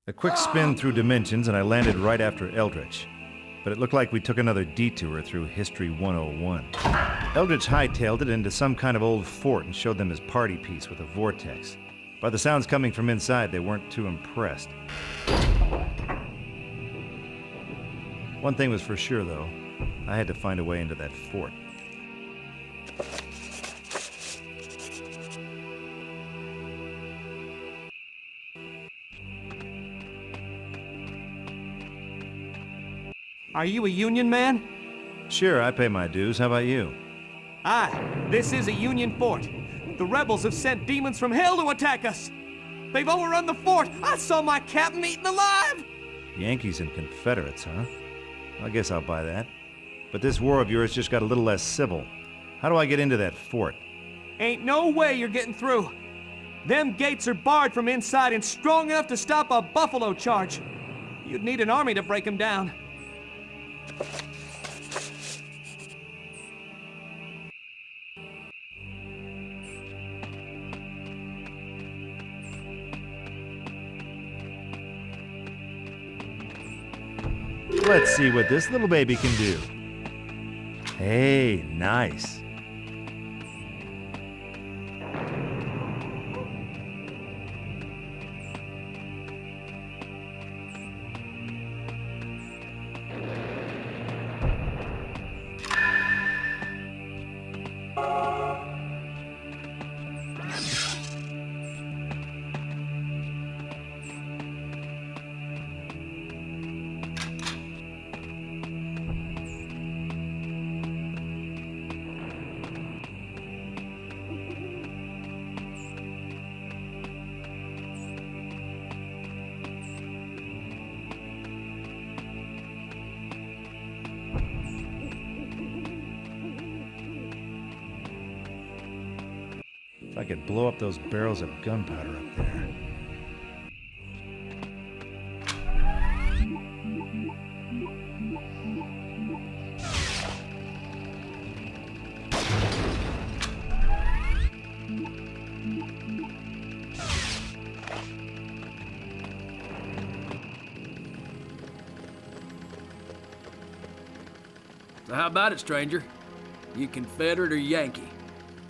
A quick spin through dimensions and I landed right after Eldridge. But it looked like we took another detour through History 101. Eldridge hightailed it into some kind of old fort and showed them his party piece with a vortex. By the sounds coming from inside, they weren't too impressed. One thing was for sure, though. I had to find a way into that fort. Are you a Union man? Sure, I pay my dues. How about you? Aye, this is a Union fort. The rebels have sent demons from hell to attack us. They've overrun the fort. I saw my captain eaten alive. Yankees and Confederates, huh? I guess I'll buy that. But this war of yours just got a little less civil. How do I get into that fort? Ain't no way you're getting through. Them gates are barred from inside and strong enough to stop a buffalo charge. You'd need an army to break them down. Let's see what this little baby can do. Hey, nice. If I could blow up those barrels of gunpowder up there. So how about it, stranger? You Confederate or Yankee?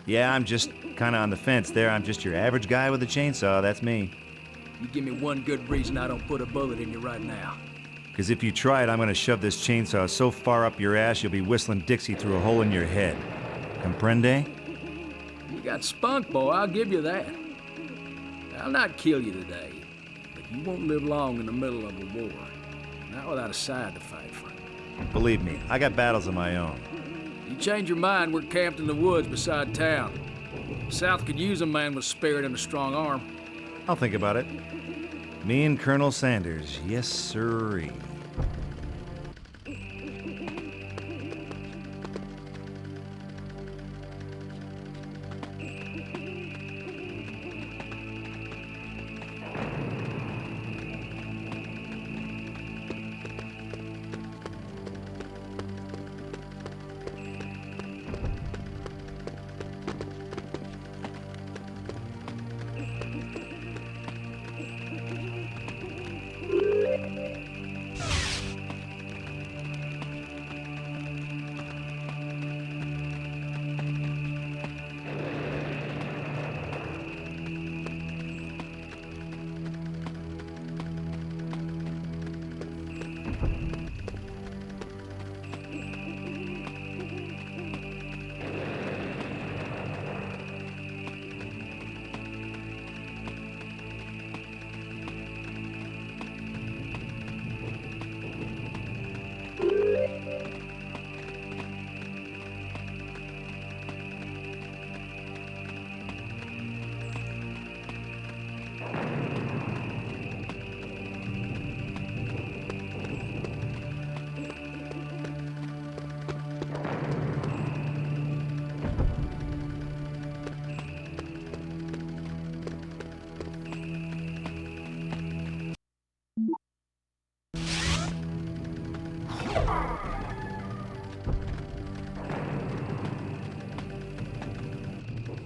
Yeah, I'm just kind of on the fence there. I'm just your average guy with a chainsaw, that's me. You give me one good reason I don't put a bullet in you right now. Because if you try it, I'm going to shove this chainsaw so far up your ass you'll be whistling Dixie through a hole in your head. Comprende? You got spunk, boy, I'll give you that. I'll not kill you today, but you won't live long in the middle of a war. Not without a side to fight for. Believe me, I got battles of my own. You change your mind, we're camped in the woods beside town. South could use a man with spirit and a strong arm. I'll think about it. Me and Colonel Sanders, yes sirree.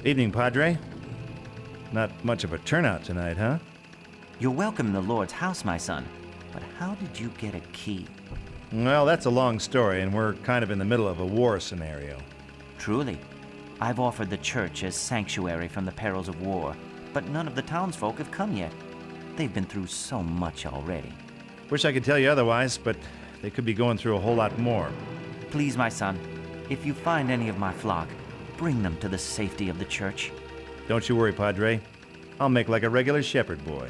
Evening, Padre. Not much of a turnout tonight, huh? You're welcome in the Lord's house, my son. But how did you get a key? Well, that's a long story, and we're kind of in the middle of a war scenario. Truly. I've offered the church as sanctuary from the perils of war, but none of the townsfolk have come yet. They've been through so much already. Wish I could tell you otherwise, but they could be going through a whole lot more. Please, my son, if you find any of my flock, bring them to the safety of the church. Don't you worry, Padre. I'll make like a regular shepherd boy.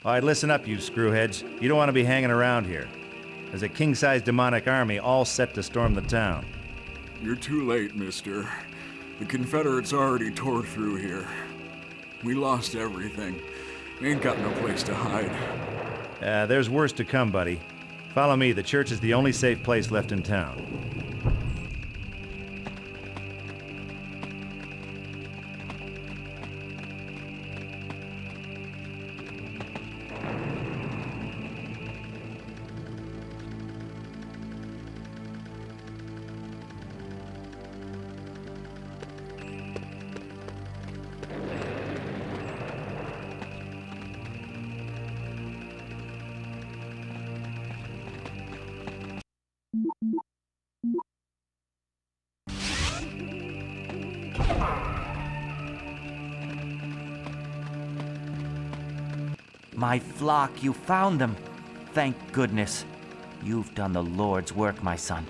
All right, listen up, you screwheads. You don't want to be hanging around here. There's a king-sized demonic army all set to storm the town. You're too late, mister. The Confederates already tore through here. We lost everything. Ain't got no place to hide. There's worse to come, buddy. Follow me. The church is the only safe place left in town. My flock, you found them. Thank goodness. You've done the Lord's work, my son.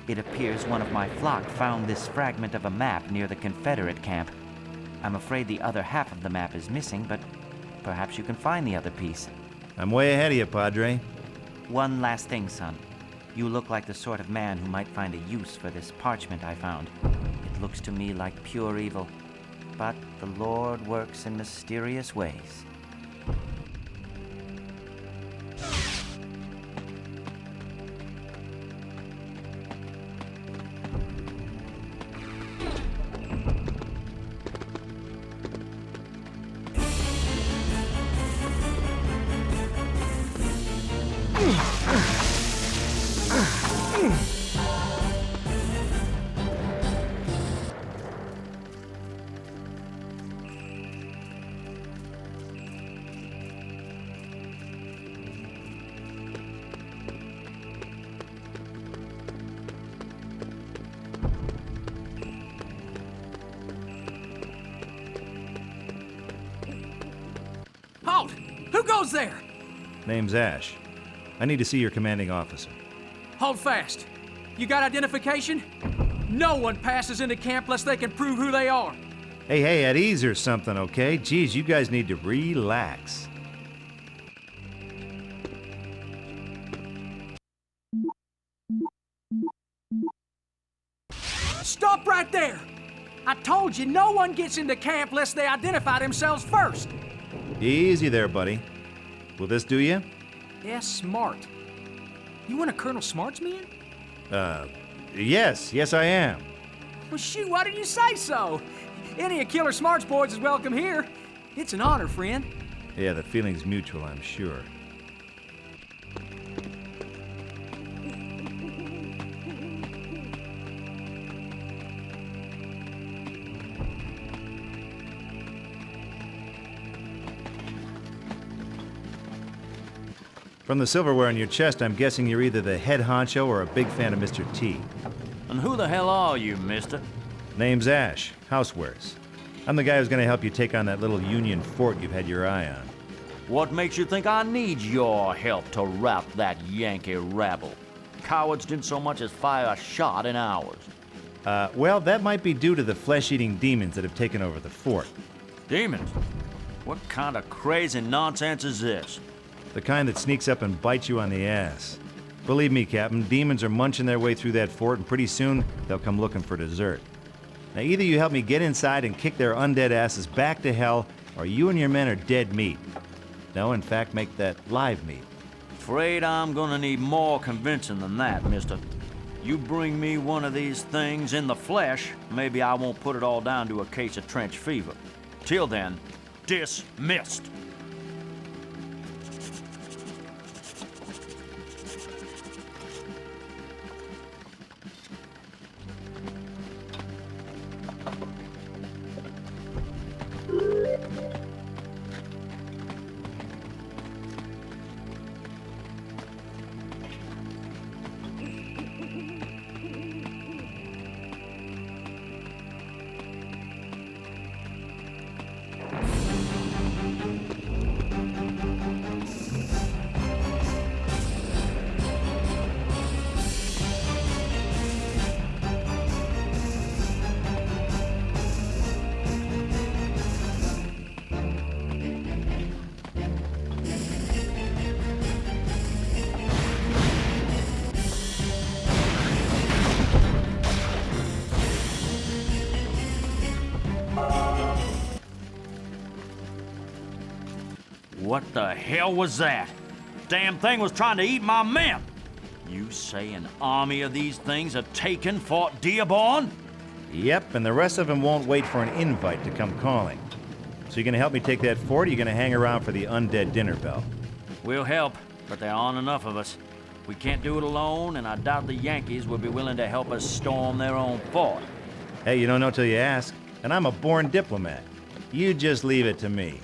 It appears one of my flock found this fragment of a map near the Confederate camp. I'm afraid the other half of the map is missing, but perhaps you can find the other piece. I'm way ahead of you, Padre. One last thing, son. You look like the sort of man who might find a use for this parchment I found. It looks to me like pure evil, but the Lord works in mysterious ways. Halt! Who goes there? Name's Ash. I need to see your commanding officer. Hold fast. You got identification? No one passes into camp unless they can prove who they are. Hey, at ease or something, okay? Geez, you guys need to relax. Stop right there! I told you no one gets into camp unless they identify themselves first. Easy there, buddy. Will this do you? Yes, Smart. You one of Colonel Smart's men? Yes, I am. Well, shoot, why didn't you say so? Any of Killer Smart's boys is welcome here. It's an honor, friend. Yeah, the feeling's mutual, I'm sure. From the silverware on your chest, I'm guessing you're either the head honcho or a big fan of Mr. T. And who the hell are you, mister? Name's Ash, housewares. I'm the guy who's gonna help you take on that little Union fort you've had your eye on. What makes you think I need your help to rout that Yankee rabble? Cowards didn't so much as fire a shot in ours. Well, that might be due to the flesh-eating demons that have taken over the fort. Demons? What kind of crazy nonsense is this? The kind that sneaks up and bites you on the ass. Believe me, Captain, demons are munching their way through that fort, and pretty soon they'll come looking for dessert. Now either you help me get inside and kick their undead asses back to hell, or you and your men are dead meat. No, in fact, make that live meat. Afraid I'm gonna need more convincing than that, mister. You bring me one of these things in the flesh, maybe I won't put it all down to a case of trench fever. Till then, dismissed. What the hell was that? Damn thing was trying to eat my men! You say an army of these things have taken Fort Dearborn? Yep, and the rest of them won't wait for an invite to come calling. So you gonna help me take that fort, or you gonna hang around for the undead dinner bell? We'll help, but there aren't enough of us. We can't do it alone, and I doubt the Yankees will be willing to help us storm their own fort. Hey, you don't know till you ask, and I'm a born diplomat. You just leave it to me.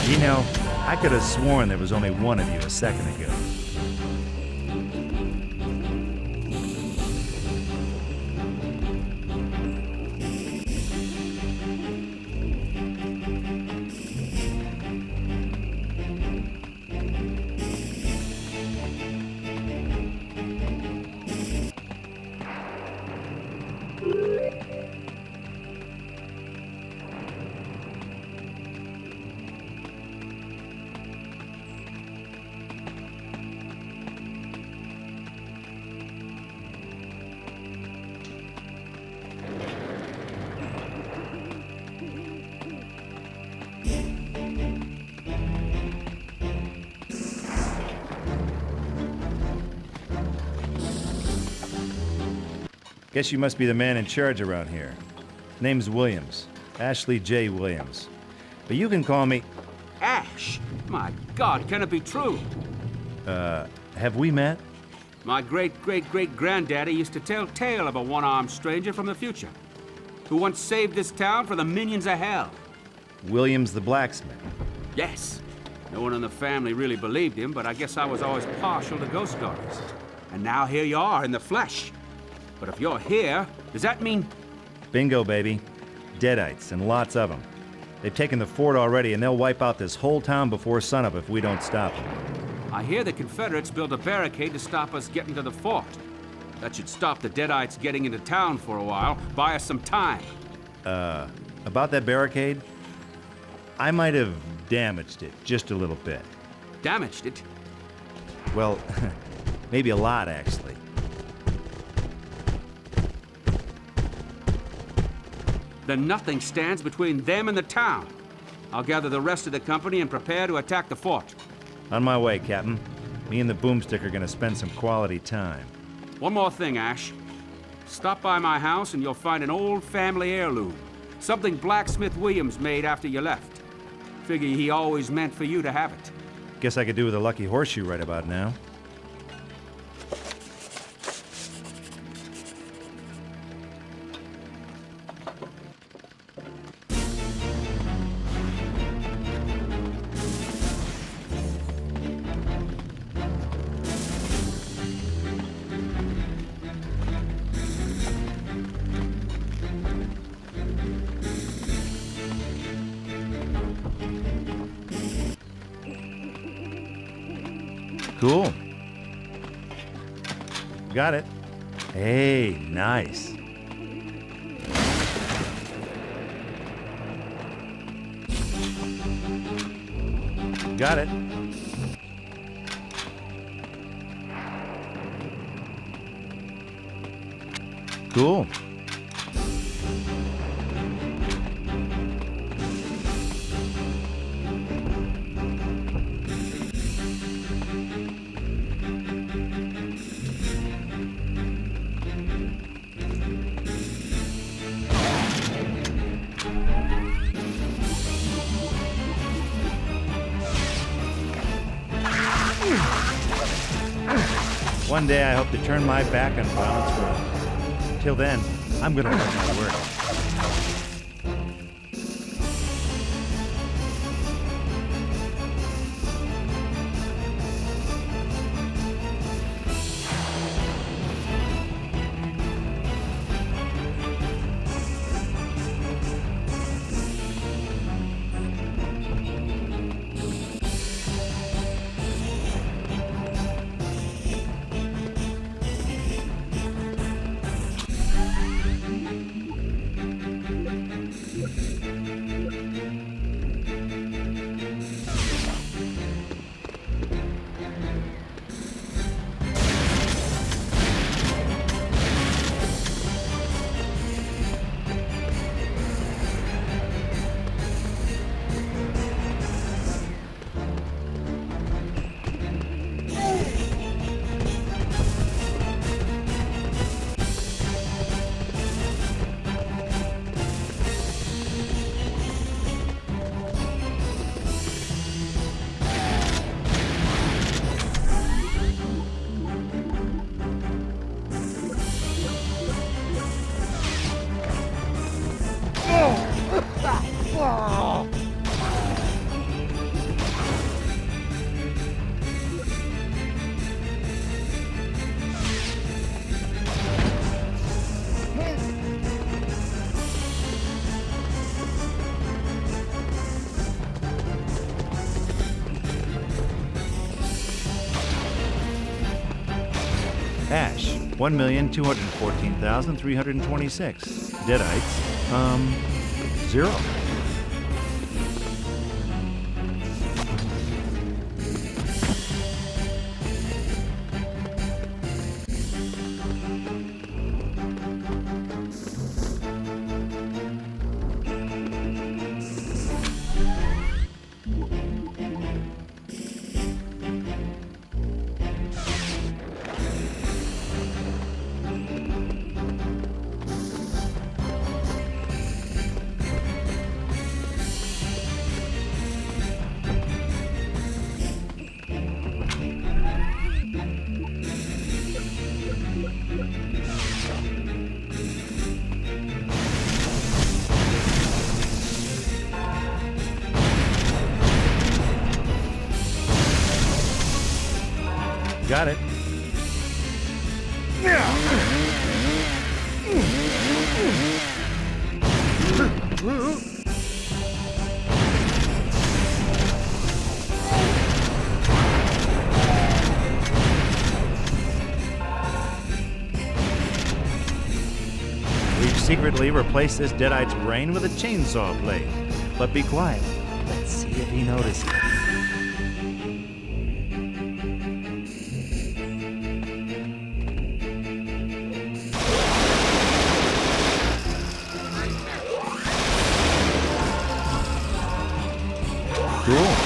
You know, I could have sworn there was only one of you a second ago. Guess you must be the man in charge around here. Name's Williams. Ashley J. Williams. But you can call me... Ash! My God, can it be true? Have we met? My great-great-great-granddaddy used to tell tale of a one-armed stranger from the future who once saved this town from the minions of hell. Williams the blacksmith. Yes. No one in the family really believed him, but I guess I was always partial to ghost stories. And now here you are in the flesh. But if you're here, does that mean... Bingo, baby. Deadites, and lots of them. They've taken the fort already, and they'll wipe out this whole town before sunup if we don't stop them. I hear the Confederates built a barricade to stop us getting to the fort. That should stop the Deadites getting into town for a while, buy us some time. About that barricade, I might have damaged it just a little bit. Damaged it? Well, maybe a lot, actually. Then nothing stands between them and the town. I'll gather the rest of the company and prepare to attack the fort. On my way, Captain. Me and the Boomstick are gonna spend some quality time. One more thing, Ash. Stop by my house and you'll find an old family heirloom. Something Blacksmith Williams made after you left. Figure he always meant for you to have it. Guess I could do with a lucky horseshoe right about now. Cool. Got it. Hey, nice. Got it. Cool. One day I hope to turn my back on violence forever. Till then, I'm gonna learn my work. Ash, 1,214,326. Deadites, 0. Got it. We've secretly replace this deadeite's brain with a chainsaw blade. But be quiet. Let's see if he notices. Cool.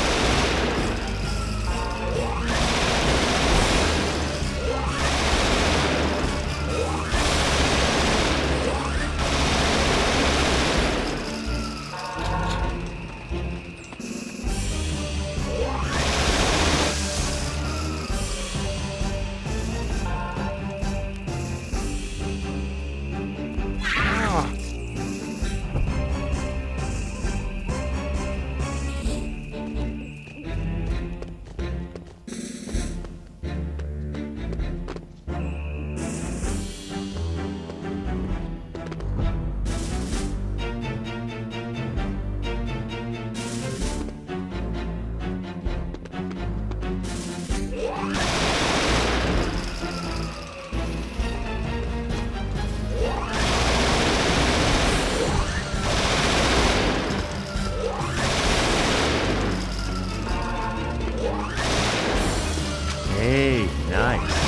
Hey, nice.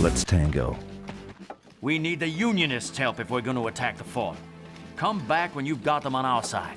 Let's tango. We need the Unionists' help if we're going to attack the fort. Come back when you've got them on our side.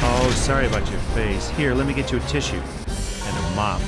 Oh, sorry about your face. Here, let me get you a tissue. And a mop.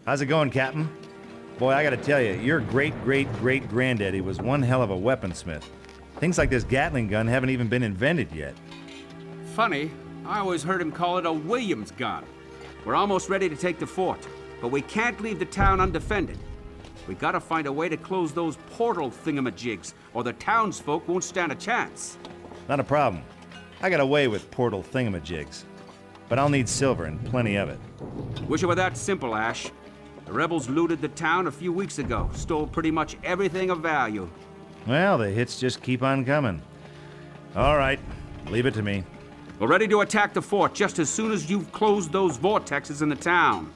How's it going, Captain? Boy, I gotta tell you, your great-great-great-granddaddy was one hell of a weaponsmith. Things like this Gatling gun haven't even been invented yet. Funny, I always heard him call it a Williams gun. We're almost ready to take the fort, but we can't leave the town undefended. We gotta find a way to close those portal thingamajigs, or the townsfolk won't stand a chance. Not a problem. I got a way with portal thingamajigs. but I'll need silver and plenty of it. Wish it were that simple, Ash. The rebels looted the town a few weeks ago, stole pretty much everything of value. Well, the hits just keep on coming. All right, leave it to me. We're ready to attack the fort just as soon as you've closed those vortexes in the town.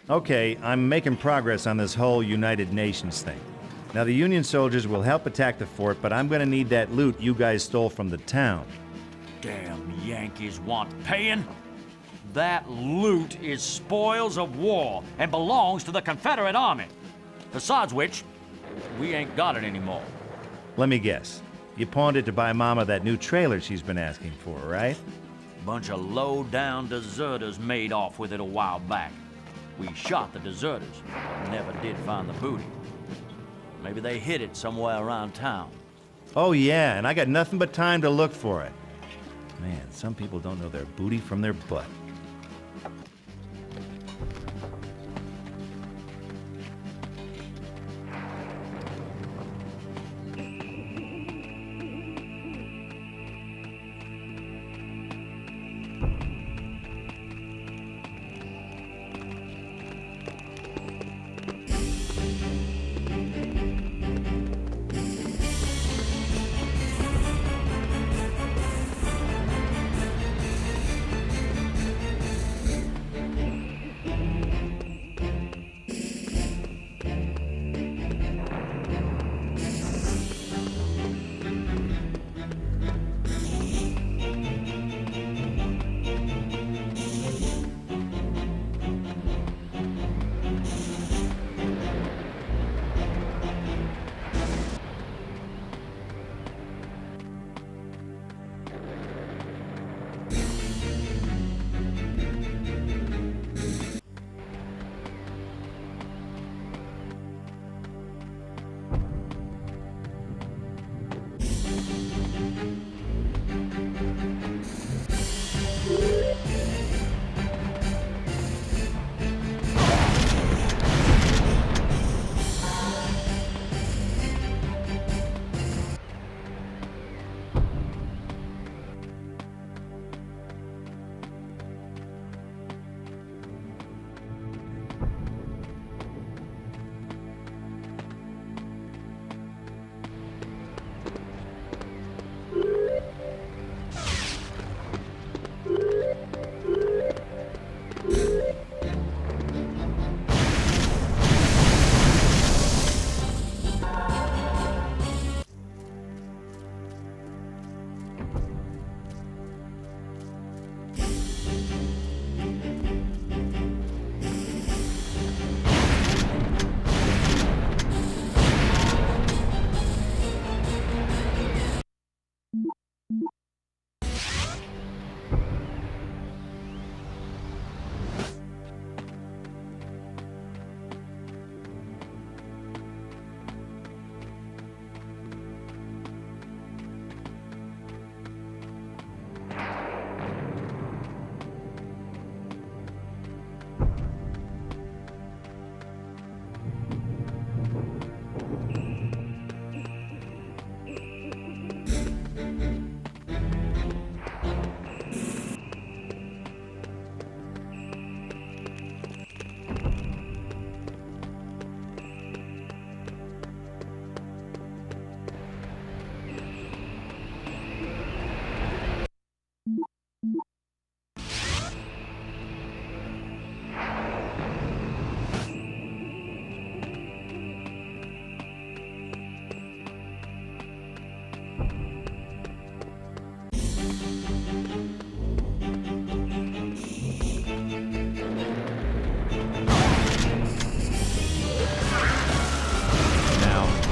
Okay, I'm making progress on this whole United Nations thing. Now, the Union soldiers will help attack the fort, but I'm gonna need that loot you guys stole from the town. Damn Yankees want paying. That loot is spoils of war and belongs to the Confederate Army. Besides which, we ain't got it anymore. Let me guess. You pawned it to buy Mama that new trailer she's been asking for, right? Bunch of low-down deserters made off with it a while back. We shot the deserters, but never did find the booty. Maybe they hid it somewhere around town. Oh yeah, and I got nothing but time to look for it. Man, some people don't know their booty from their butt.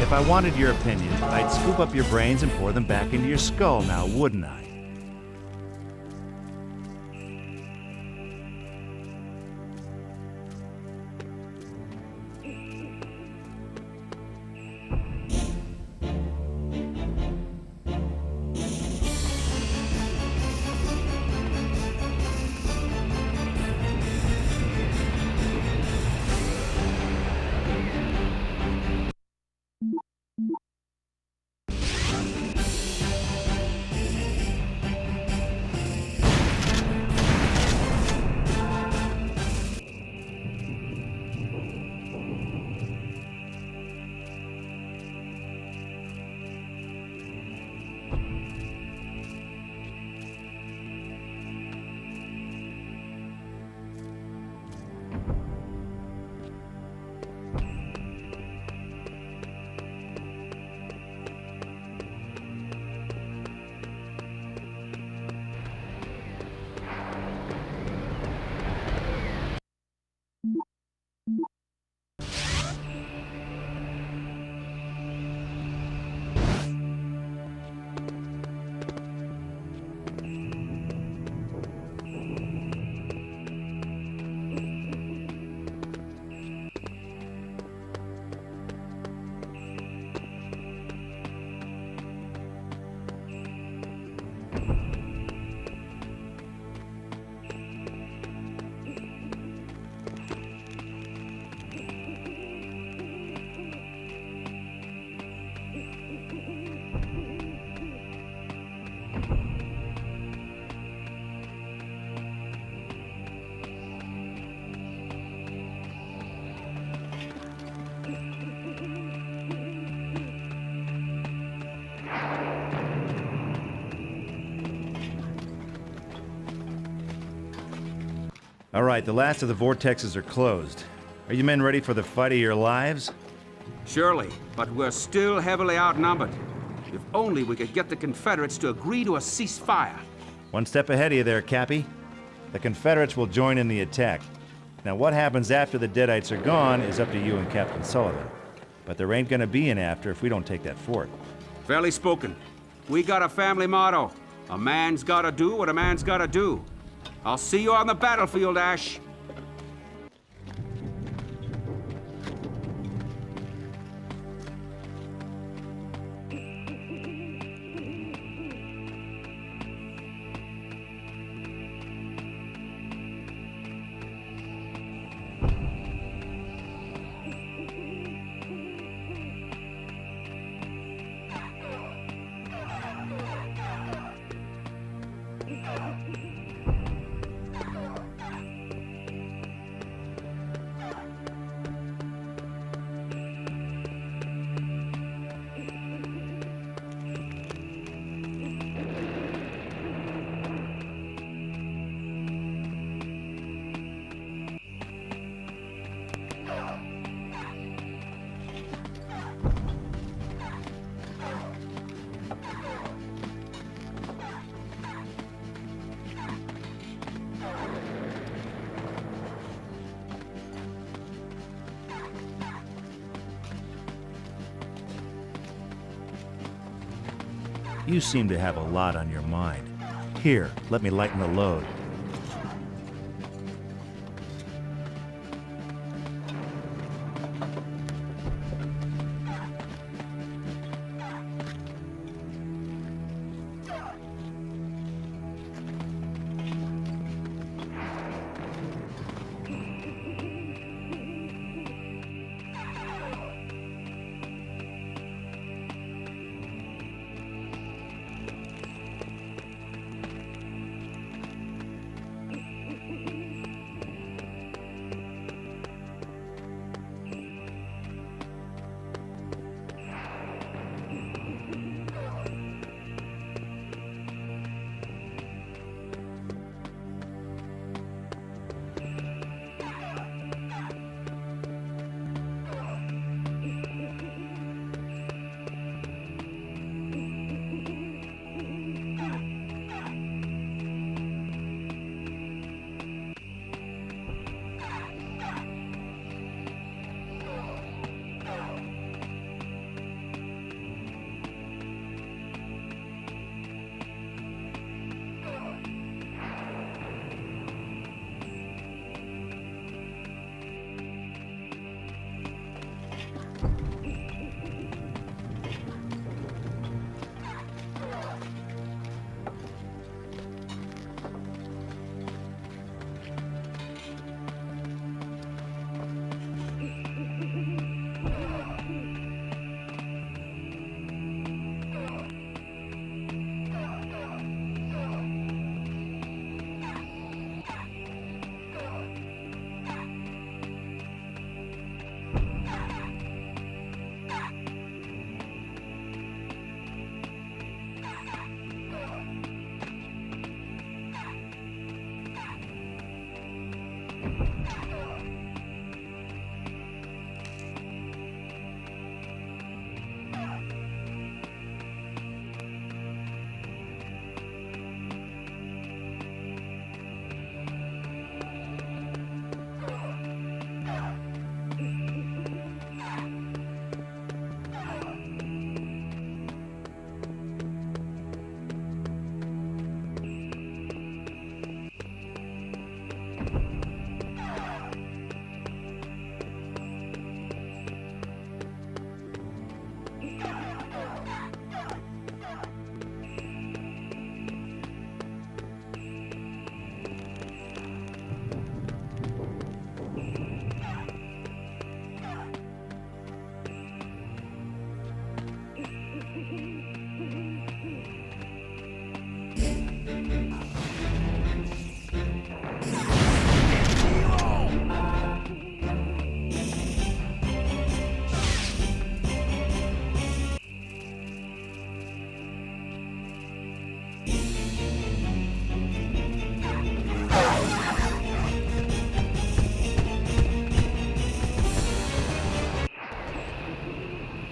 If I wanted your opinion, I'd scoop up your brains and pour them back into your skull now, wouldn't I? All right, the last of the vortexes are closed. Are you men ready for the fight of your lives? Surely, but we're still heavily outnumbered. If only we could get the Confederates to agree to a ceasefire. One step ahead of you there, Cappy. The Confederates will join in the attack. Now, what happens after the Deadites are gone is up to you and Captain Sullivan. But there ain't gonna be an after if we don't take that fort. Fairly spoken. We got a family motto. A man's gotta do what a man's gotta do. I'll see you on the battlefield, Ash. You seem to have a lot on your mind. Here, let me lighten the load.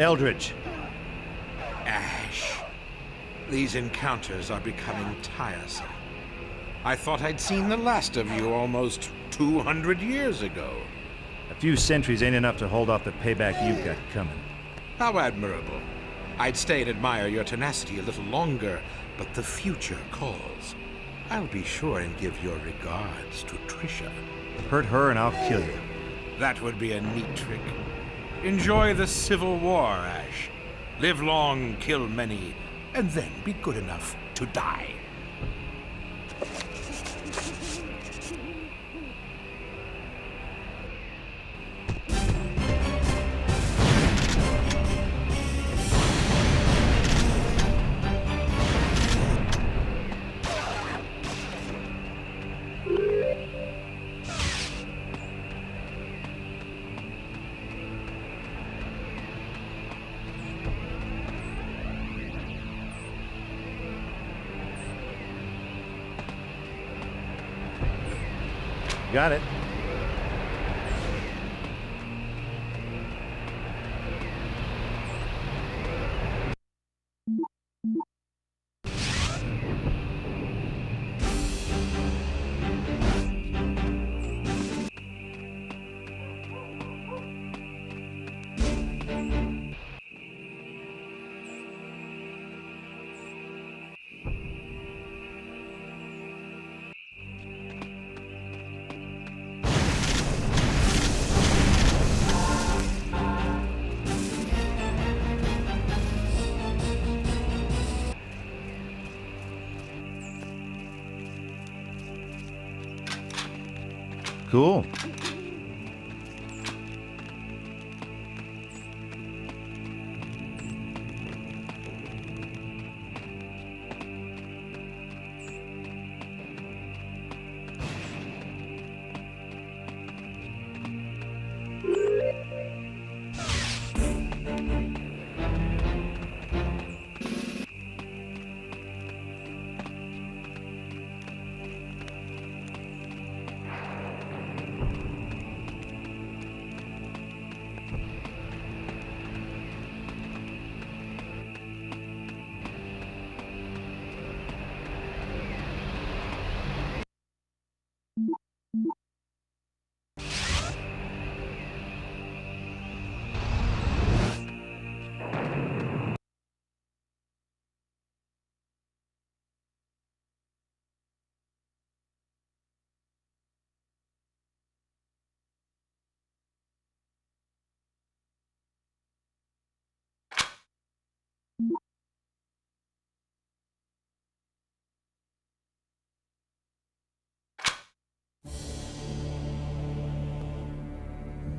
Eldridge. Ash, these encounters are becoming tiresome. I thought I'd seen the last of you almost 200 years ago. A few centuries ain't enough to hold off the payback you've got coming. How admirable. I'd stay and admire your tenacity a little longer, but the future calls. I'll be sure and give your regards to Trisha. Hurt her and I'll kill you. That would be a neat trick. Enjoy the Civil War, Ash. Live long, kill many, and then be good enough to die. Got it. Cool.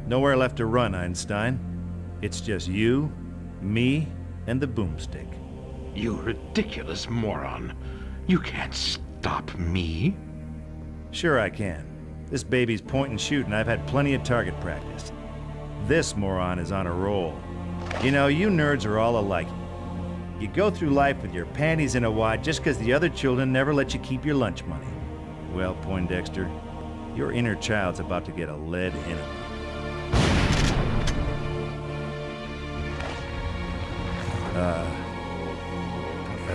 Nowhere left to run, Einstein. It's just you, me, and the Boomstick. You ridiculous moron. You can't stop me. Sure I can. This baby's point and shoot, and I've had plenty of target practice. This moron is on a roll. You know, you nerds are all alike. You go through life with your panties in a wad just because the other children never let you keep your lunch money. Well, Poindexter, your inner child's about to get a lead in it.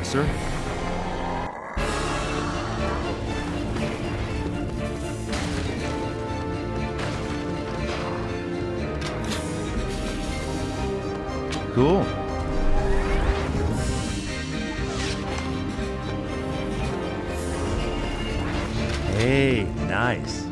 Professor? Cool. Hey, nice.